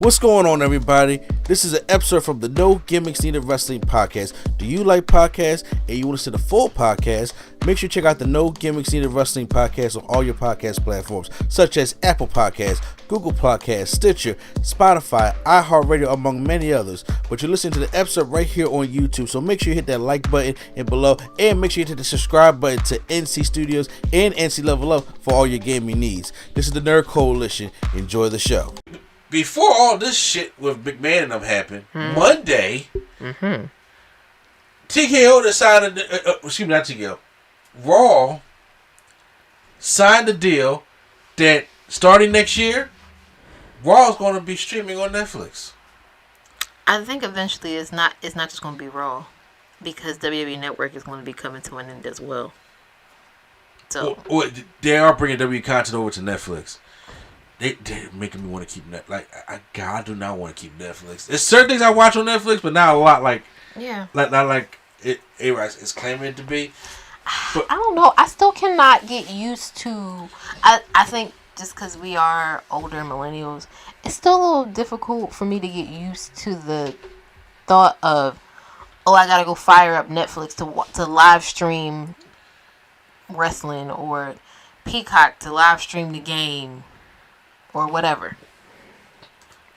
What's going on, everybody? This is an episode from the No Gimmicks Needed Wrestling podcast. Do you like podcasts and you want to see the full podcast? Make sure you check out the No Gimmicks Needed Wrestling podcast on all your podcast platforms, such as Apple Podcasts, Google Podcasts, Stitcher, Spotify, iHeartRadio, among many others. But you're listening to the episode right here on YouTube, so make sure you hit that like button and below, and make sure you hit the subscribe button to NC Studios and NC Level Up for all your gaming needs. This is the Nerd Coalition. Enjoy the show. Before all this shit with McMahon and them happened, Monday, TKO decided, not TKO, Raw signed a deal that starting next year, Raw is going to be streaming on Netflix. I think eventually it's not just going to be Raw, because WWE Network is going to be coming to an end as well. So they are bringing WWE content over to Netflix. They're making me want to keep Netflix. Like, I do not want to keep Netflix. There's certain things I watch on Netflix, but not a lot. Like A-Rise is claiming it to be. But I don't know. I still cannot get used to. I think just because we are older millennials, it's still a little difficult for me to get used to the thought of, I gotta go fire up Netflix to live stream wrestling, or Peacock to live stream the game, or whatever.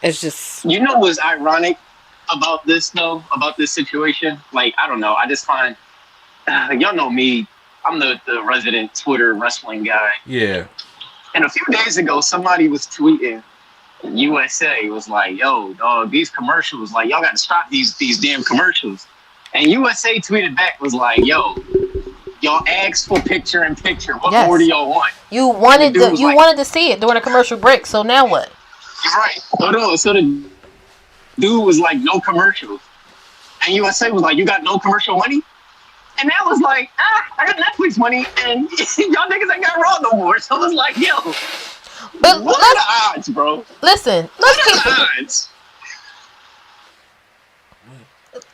It's just... You know what's ironic about this, though? About this situation? Like, I don't know. I just find... y'all know me. I'm the resident Twitter wrestling guy. Yeah. And a few days ago, somebody was tweeting, USA was like, yo, dog, these commercials, like, y'all got to stop these damn commercials. And USA tweeted back, was like, yo, y'all asked for picture-in-picture. What more do y'all want? You wanted to see it during a commercial break, so now what? Right. So the dude was like, no commercials. And USA was like, you got no commercial money? And that was like, I got Netflix money, and y'all niggas ain't got Raw no more. So it was like, yo, but what are the odds, bro? Listen,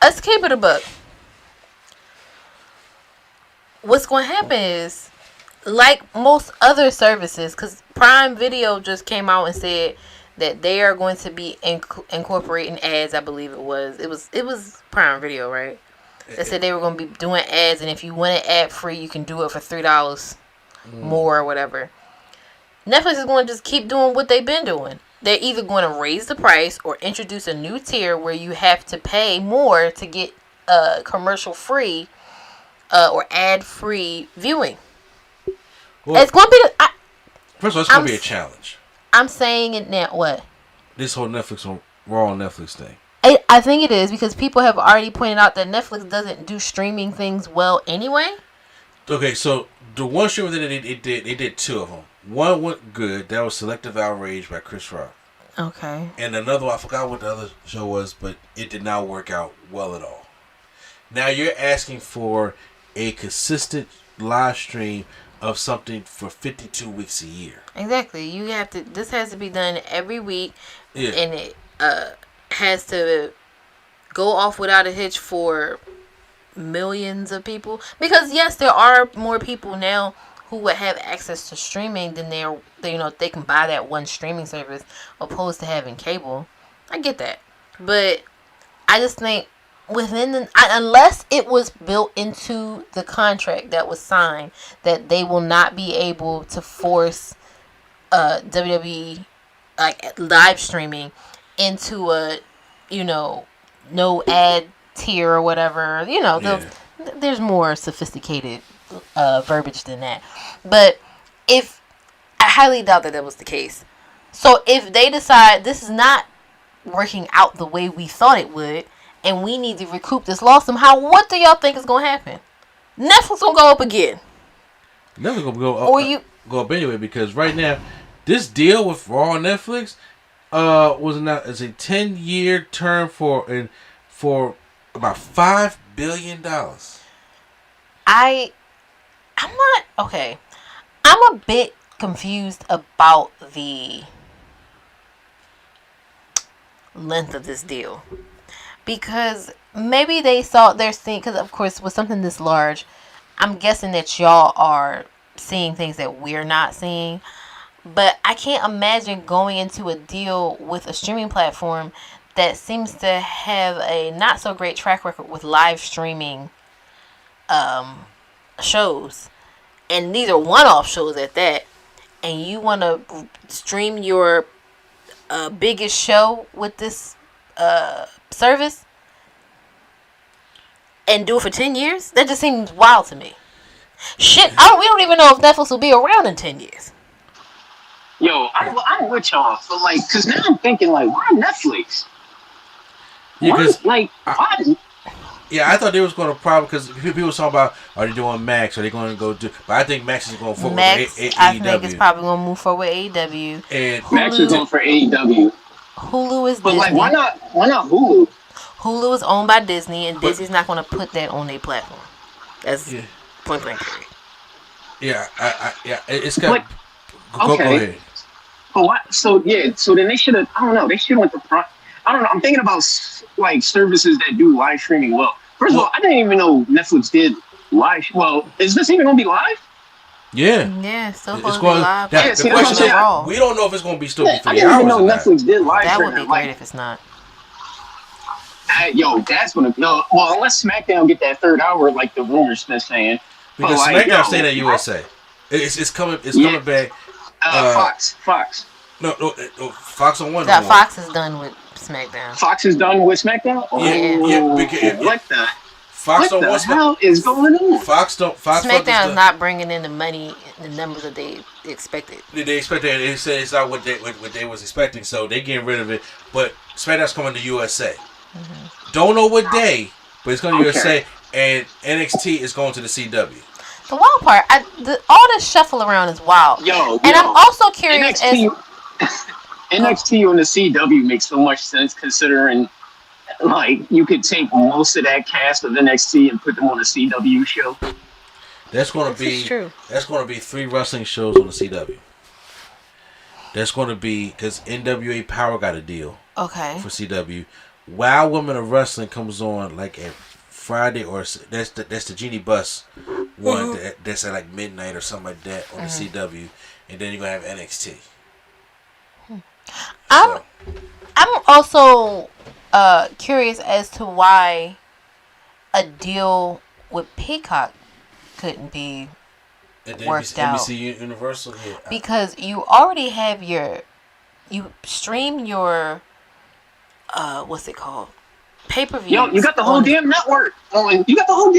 let's keep it a buck. What's going to happen is, like most other services, because Prime Video just came out and said that they are going to be incorporating ads. I believe it was Prime Video, right? They said they were going to be doing ads, and if you want it ad free, you can do it for $3 more or whatever. Netflix is going to just keep doing what they've been doing. They're either going to raise the price or introduce a new tier where you have to pay more to get commercial free or ad free viewing. Well, it's going to be. First of all, it's going to be a challenge. I'm saying it now. What? This whole Raw on Netflix thing. I think it is, because people have already pointed out that Netflix doesn't do streaming things well anyway. Okay, so the one streaming thing they did two of them. One went good. That was Selective Outrage by Chris Rock. Okay. And another one, I forgot what the other show was, but it did not work out well at all. Now you're asking for a consistent live stream of something for 52 weeks a year. Exactly. This has to be done every week. Yeah. And it has to go off without a hitch for millions of people. Because yes, there are more people now who would have access to streaming than they can buy that one streaming service opposed to having cable. I get that. But I just think unless it was built into the contract that was signed that they will not be able to force WWE like live streaming into a no ad tier or whatever. There's more sophisticated verbiage than that. But I highly doubt that was the case. So if they decide this is not working out the way we thought it would, and we need to recoup this loss somehow, what do y'all think is going to happen? Netflix gonna go up again. Netflix gonna go up anyway, because right now this deal with Raw and Netflix was announced as a 10-year term for about $5 billion. I'm not okay. I'm a bit confused about the length of this deal, because maybe they're seeing, because of course with something this large, I'm guessing that y'all are seeing things that we're not seeing. But I can't imagine going into a deal with a streaming platform that seems to have a not so great track record with live streaming shows. And these are one-off shows at that. And you want to stream your biggest show with this service and do it for 10 years? That just seems wild to me. Shit, we don't even know if Netflix will be around in 10 years. Yo, I'm with y'all. So, like, because now I'm thinking, like, why Netflix? Yeah, why? Yeah, I thought they was going to probably, because people were talking about, are they doing Max? Are they going to go do, but I think Max is going forward with AEW. I think it's probably going to move forward with AEW. And Max is going for AEW. Hulu is but Disney. Like, why not Hulu? Hulu is owned by Disney, and Disney's not going to put that on their platform. That's point blank period. Yeah, it's got. Go ahead. But what? So then they should have. I don't know. They should have went to Prime. I don't know. I'm thinking about like services that do live streaming well. First of all, I didn't even know Netflix did live. Well, is this even going to be live? Yeah. Yeah, still it's going live. the question is, we don't know if it's going to be still be 3 hours. I didn't even know Netflix did live. That would be great if it's not. That's gonna no. Well, unless Smackdown get that third hour, like the rumors been saying. Because Smackdown staying at USA. It's coming. It's coming back. Fox. No, Fox on one. That Fox is done with SmackDown. Fox is done with SmackDown. What the? Fox what the hell is going on? SmackDown is not bringing in the money, the numbers that they expected. They expected. They said it's not what they was expecting, so they getting rid of it. But SmackDown's coming to USA. Mm-hmm. Don't know what day, but it's going to USA, and NXT is going to the CW. The wild part, all this shuffle around is wild. I'm also curious NXT on the CW makes so much sense considering, like, you could take most of that cast of NXT and put them on a CW show. That's going to be true. That's going to be 3 wrestling shows on the CW. That's going to be because NWA Power got a deal. Okay. For CW. Wild Women of Wrestling comes on like at Friday, or that's the Genie Bus one that's at like midnight or something like that on the CW, and then you're gonna have NXT. I'm also curious as to why a deal with Peacock couldn't be worked out. NBC Universal, because you already have you stream your what's it called? Pay-per-view. Yo, you got the whole damn network. You got the whole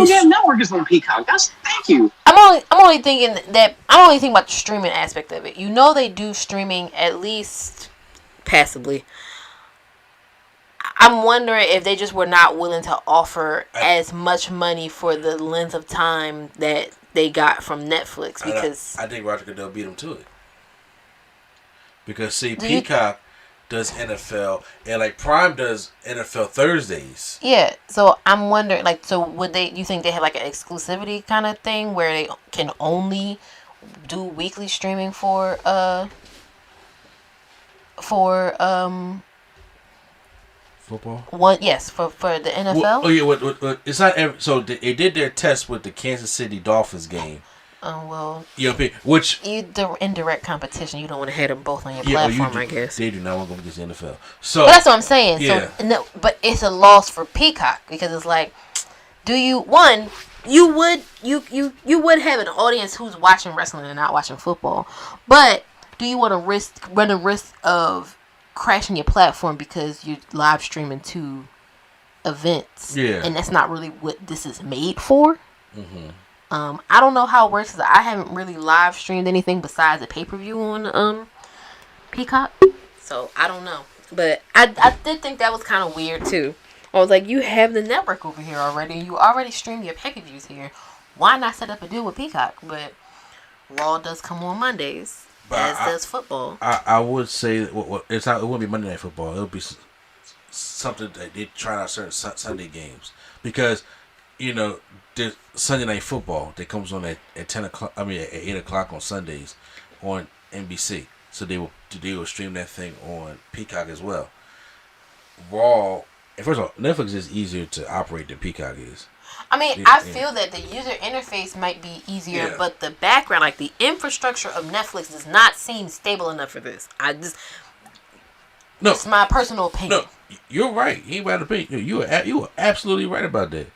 damn network is on Peacock. Thank you. I'm only thinking about the streaming aspect of it. You know they do streaming at least passively. I'm wondering if they just were not willing to offer as much money for the length of time that they got from Netflix, because I think Roger Goodell beat them to it. Because see, Peacock does NFL, and like Prime does NFL Thursdays. Yeah, so I'm wondering, like, so would they? You think they have like an exclusivity kind of thing where they can only do weekly streaming for football? For the NFL. Well, it's not. So they did their test with the Kansas City Dolphins game. Oh, well. Which indirect competition. You don't want to have them both on your platform, I guess. They do not want to go against the NFL. So that's what I'm saying. Yeah. So no, but it's a loss for Peacock, because it's like, you would have an audience who's watching wrestling and not watching football, but do you want to run the risk of crashing your platform because you're live streaming 2 events? Yeah, and that's not really what this is made for. Mm-hmm. I don't know how it works, because I haven't really live streamed anything besides a pay-per-view on Peacock, so I don't know. But I did think that was kind of weird too. I was like, you have the network over here already, you already stream your pay-per-views here. Why not set up a deal with Peacock? But Raw does come on Mondays, as does football. I would say it wouldn't be Monday Night Football. It would be something that they try out certain Sunday games, because the Sunday Night Football that comes on at 10 o'clock. I mean at 8 o'clock on Sundays on NBC. So they will stream that thing on Peacock as well. Raw. And first of all, Netflix is easier to operate than Peacock is. I mean, I feel that the user interface might be easier, but the background, like the infrastructure of Netflix, does not seem stable enough for this. It's my personal opinion. No, you're right. You ain't about to pay. You are absolutely right about that.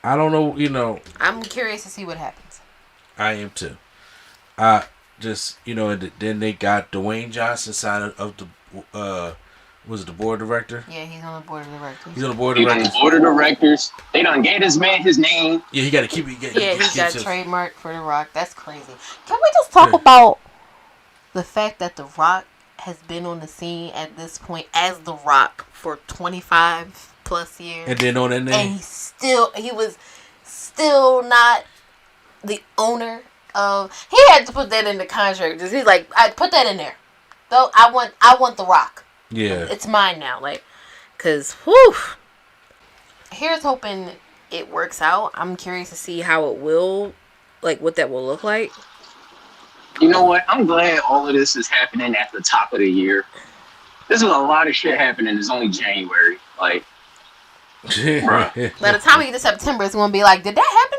I don't know. I'm curious to see what happens. I am too. And then they got Dwayne Johnson signed of the was it the board director? Yeah, he's on the board of directors. He's on the board of directors. Board of directors. They done gave this man his name. Yeah, he got to keep it. He got trademark for The Rock. That's crazy. Can we just talk about the fact that The Rock has been on the scene at this point as The Rock for 25 plus years, and then on that name, and he was still not the owner of. He had to put that in the contract. He's like, I put that in there. Though I want The Rock. Yeah, it's mine now. Like, cause whew. Here's hoping it works out. I'm curious to see how it will, like what that will look like. You know what? I'm glad all of this is happening at the top of the year. There's a lot of shit happening. It's only January. Like, by the time we get to September, it's gonna be like, did that happen